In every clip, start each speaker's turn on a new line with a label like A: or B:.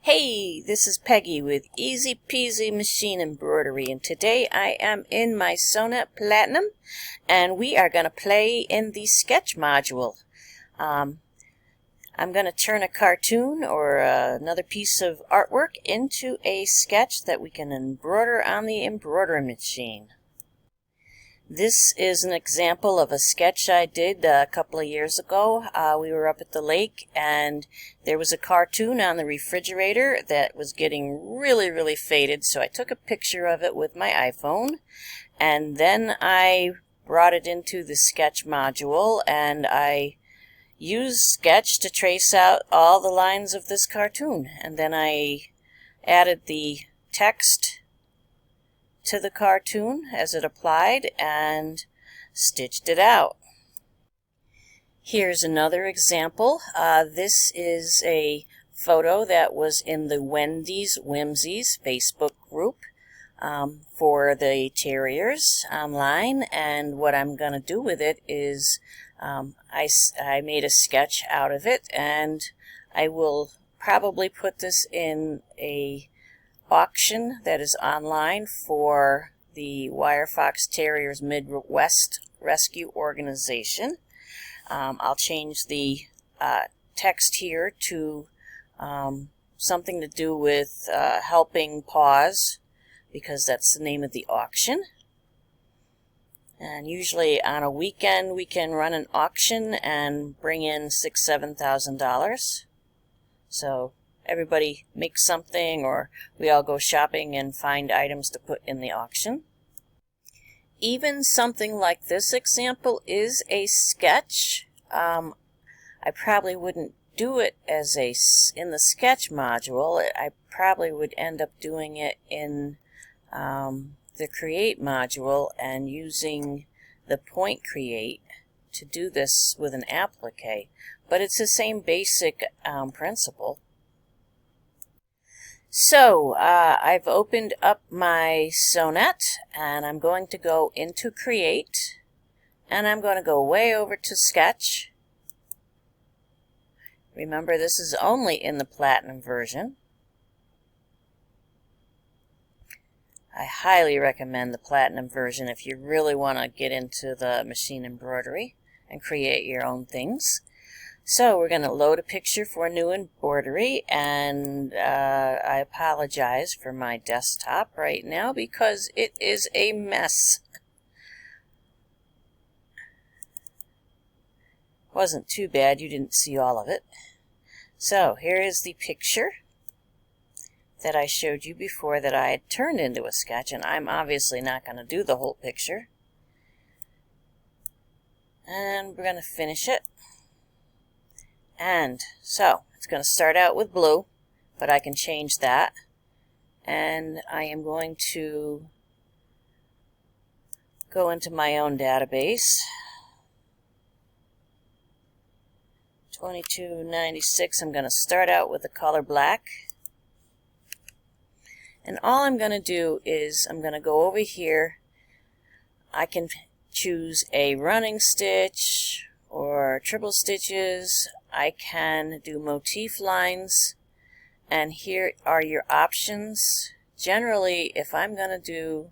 A: Hey, this is Peggy with Easy Peasy Machine Embroidery, and today I am in MySewNet Platinum, and we are going to play in the sketch module. I'm going to turn a cartoon or another piece of artwork into a sketch that we can embroider on the embroidery machine. This is an example of a sketch I did a couple of years ago. We were up at the lake and there was a cartoon on the refrigerator that was getting really faded, so I took a picture of it with my iPhone and then I brought it into the sketch module and I used Sketch to trace out all the lines of this cartoon, and then I added the text to the cartoon as it applied and stitched it out. Here's another example. This is a photo that was in the Wendy's Whimsies Facebook group for the terriers online, and what I'm going to do with it is I made a sketch out of it, and I will probably put this in a auction that is online for the Wirefox Terriers Midwest Rescue Organization. I'll change the text here to something to do with Helping Paws, because that's the name of the auction. And usually on a weekend we can run an auction and bring in $6,000–7,000. So everybody makes something, or we all go shopping and find items to put in the auction. Even something like this example is a sketch. I probably wouldn't do it as in the sketch module. I probably would end up doing it in the create module and using the point create to do this with an applique, but it's the same basic principle. So I've opened up my MySewNet and I'm going to go into Create, and I'm going to go way over to Sketch. Remember, this is only in the Platinum version. I highly recommend the Platinum version if you really want to get into the machine embroidery and create your own things. So we're going to load a picture for a new embroidery, and I apologize for my desktop right now because it is a mess. Wasn't too bad, you didn't see all of it. So here is the picture that I showed you before that I had turned into a sketch, and I'm obviously not going to do the whole picture. And we're going to finish it. And so it's going to start out with blue, but I can change that. And I am going to go into my own database. 2296, I'm going to start out with the color black. And all I'm going to do is I'm going to go over here. I can choose a running stitch or triple stitches. I can do motif lines, and here are your options. Generally, if I'm going to do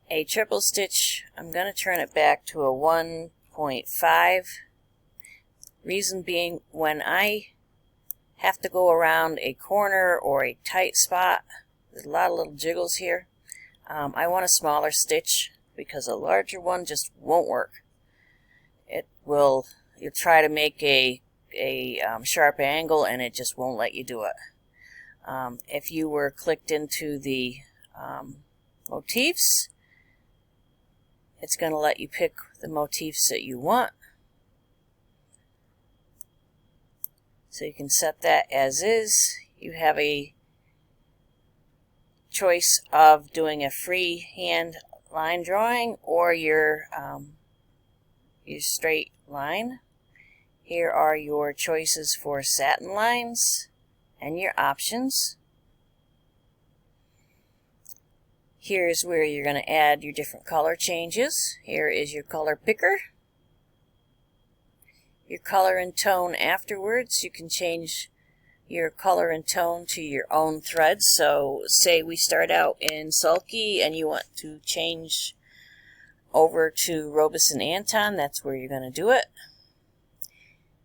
A: a triple stitch, I'm going to turn it back to a 1.5. Reason being, when I have to go around a corner or a tight spot, there's a lot of little jiggles here. I want a smaller stitch because a larger one just won't work. You'll try to make a sharp angle and it just won't let you do it. If you were clicked into the motifs, it's going to let you pick the motifs that you want. So you can set that as is. You have a choice of doing a freehand line drawing or your straight line. Here are your choices for satin lines and your options. Here's where you're going to add your different color changes. Here is your color picker. your color and tone afterwards. You can change your color and tone to your own threads. So say we start out in Sulky and you want to change over to Robus and Anton, that's where you're going to do it.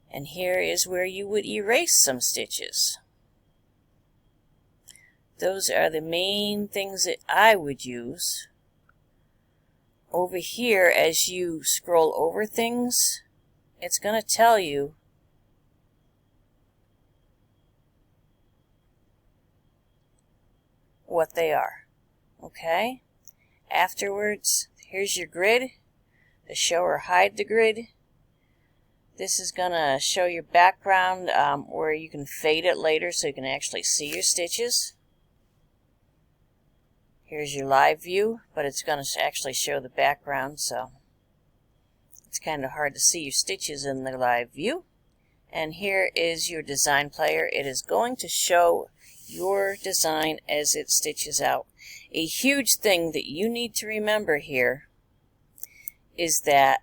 A: And here is where you would erase some stitches. Those are the main things that I would use. Over here, as you scroll over things, it's going to tell you what they are. Okay? Afterwards, here's your grid to show or hide the grid. This is going to show your background where you can fade it later so you can actually see your stitches. Here's your live view, but it's going to actually show the background, so it's kind of hard to see your stitches in the live view. And here is your design player. It is going to show your design as it stitches out. A huge thing that you need to remember here is that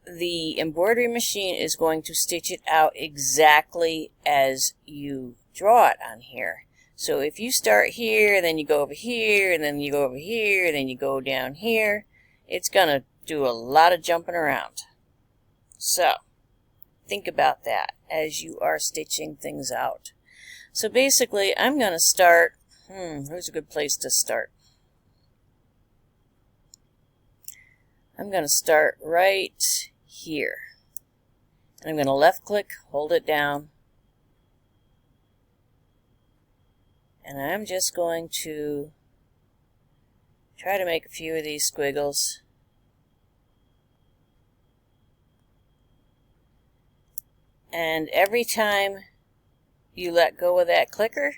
A: the embroidery machine is going to stitch it out exactly as you draw it on here. So if you start here, then you go over here, and then you go over here, and then you go down here, it's going to do a lot of jumping around. So think about that as you are stitching things out. So basically, I'm going to start, where's a good place to start? I'm going to start right here. And I'm going to left click, hold it down. And I'm just going to try to make a few of these squiggles. And every time you let go of that clicker,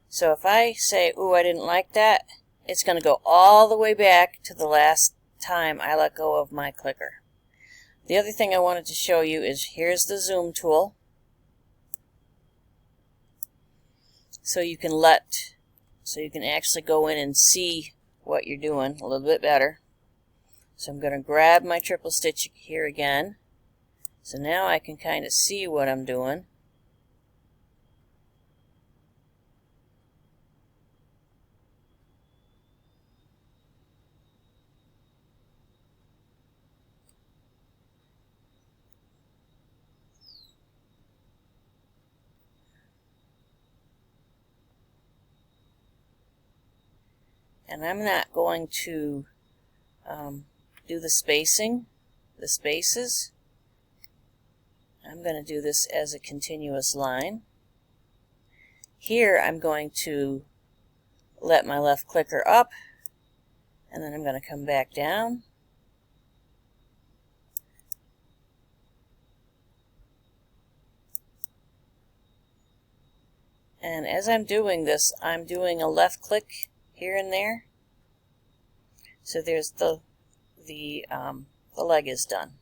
A: so if I say, ooh, I didn't like that, it's going to go all the way back to the last time I let go of my clicker. The other thing I wanted to show you is here's the zoom tool. So you can actually go in and see what you're doing a little bit better. So I'm going to grab my triple stitch here again. So now I can kind of see what I'm doing. And I'm not going to do the spaces. I'm going to do this as a continuous line. Here I'm going to let my left clicker up, and then I'm going to come back down. And as I'm doing this, I'm doing a left click here and there. So there's the leg is done.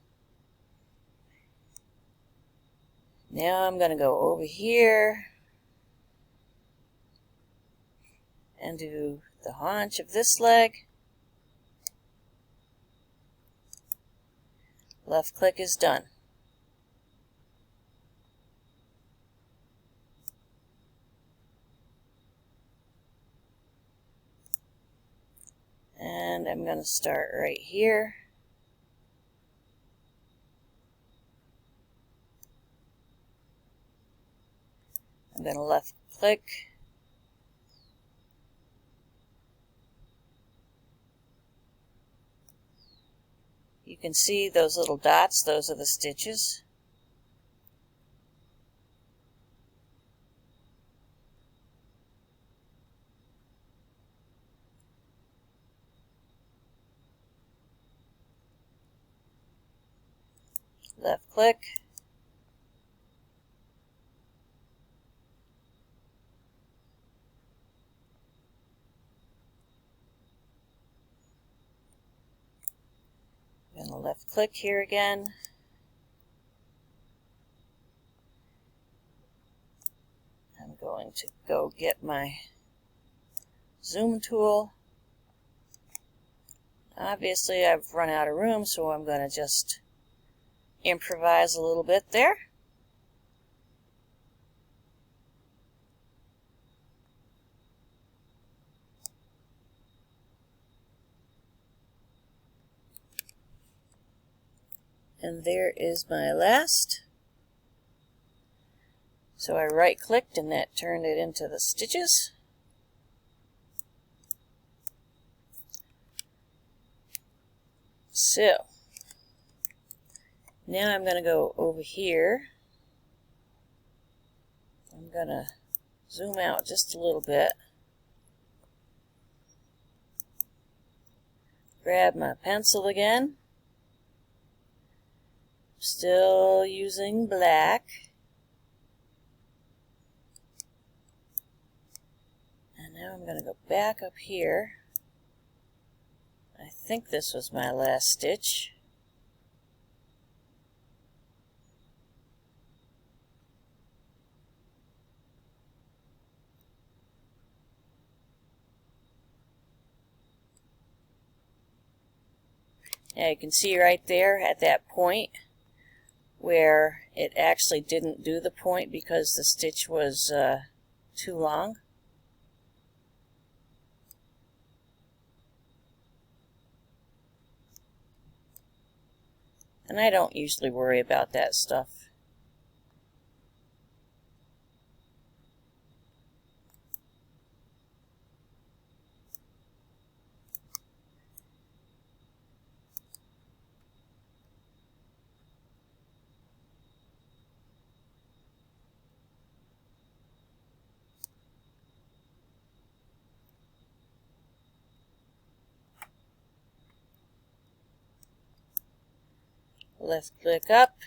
A: Now I'm going to go over here and do the haunch of this leg. Left click is done. And I'm going to start right here. I'm going to left click. You can see those little dots, those are the stitches. Left click. I'm going to left click here again. I'm going to go get my zoom tool. Obviously I've run out of room, so I'm going to just improvise a little bit there. And there is my last. So I right clicked and that turned it into the stitches. So now I'm going to go over here. I'm going to zoom out just a little bit. Grab my pencil again. Still using black. And now I'm going to go back up here. I think this was my last stitch. Now you can see right there at that point where it actually didn't do the point because the stitch was too long. And I don't usually worry about that stuff. Left click up.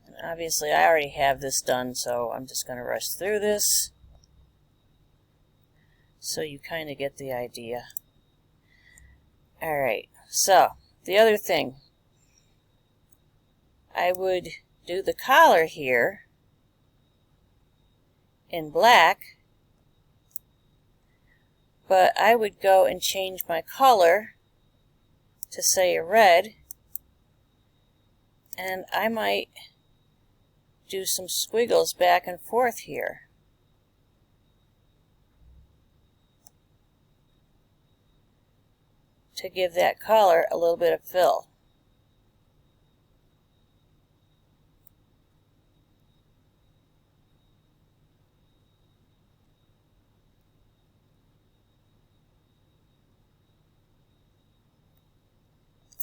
A: And obviously I already have this done, so I'm just going to rush through this so you kind of get the idea. Alright, so the other thing, I would do the collar here in black, but I would go and change my color to say a red, and I might do some squiggles back and forth here. To give that collar a little bit of fill.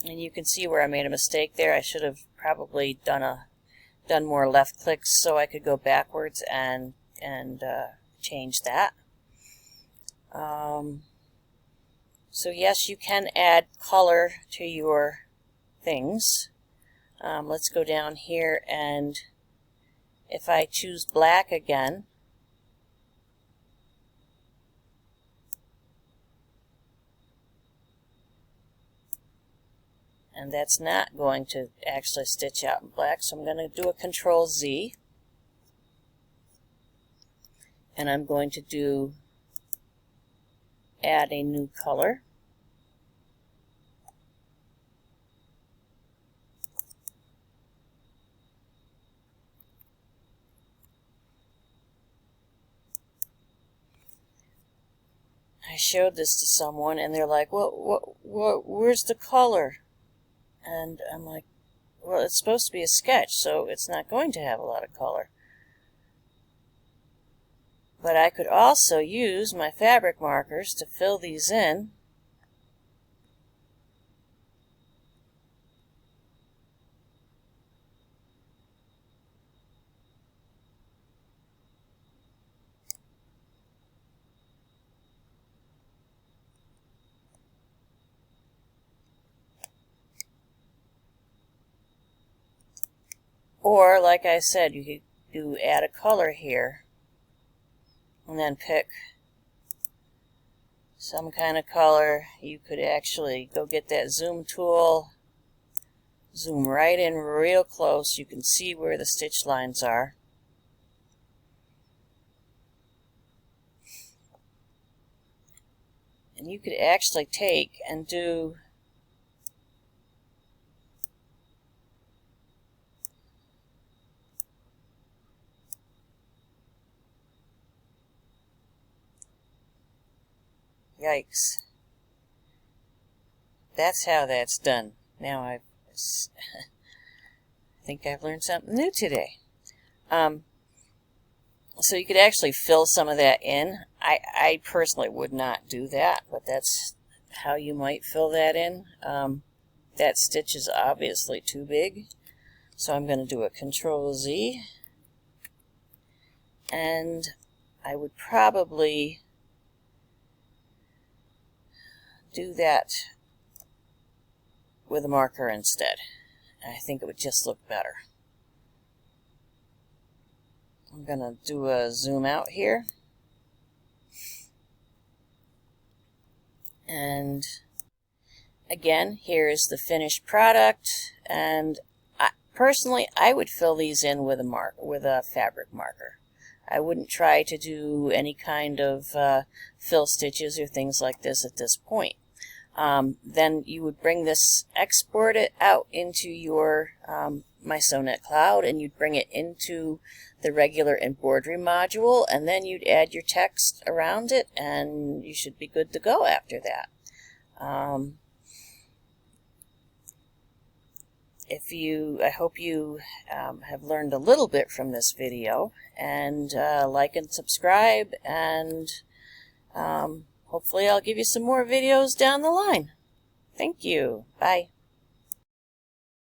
A: And you can see where I made a mistake there. I should have probably done more left clicks so I could go backwards and change that. So yes, you can add color to your things. Let's go down here, and if I choose black again, and that's not going to actually stitch out in black, so I'm going to do a Control Z, and I'm going to add a new color. I showed this to someone and they're like, where's the color? And I'm like, well, it's supposed to be a sketch, so it's not going to have a lot of color. But I could also use my fabric markers to fill these in. Or, like I said, you could add a color here and then pick some kind of color. You could actually go get that zoom tool, zoom right in real close. You can see where the stitch lines are. And you could actually take and do Yikes. That's how that's done. Now I think I've learned something new today. So you could actually fill some of that in. I personally would not do that, but that's how you might fill that in. That stitch is obviously too big, so I'm going to do a Control-Z, and I would probably do that with a marker instead. I think it would just look better. I'm going to do a zoom out here. And again, here's the finished product. And personally, I would fill these in with a fabric marker. I wouldn't try to do any kind of fill stitches or things like this at this point. Then you would bring this, export it out into your MySewNet Cloud, and you'd bring it into the regular embroidery module, and then you'd add your text around it, and you should be good to go after that. I hope you have learned a little bit from this video, and like and subscribe, and hopefully I'll give you some more videos down the line. Thank you. Bye.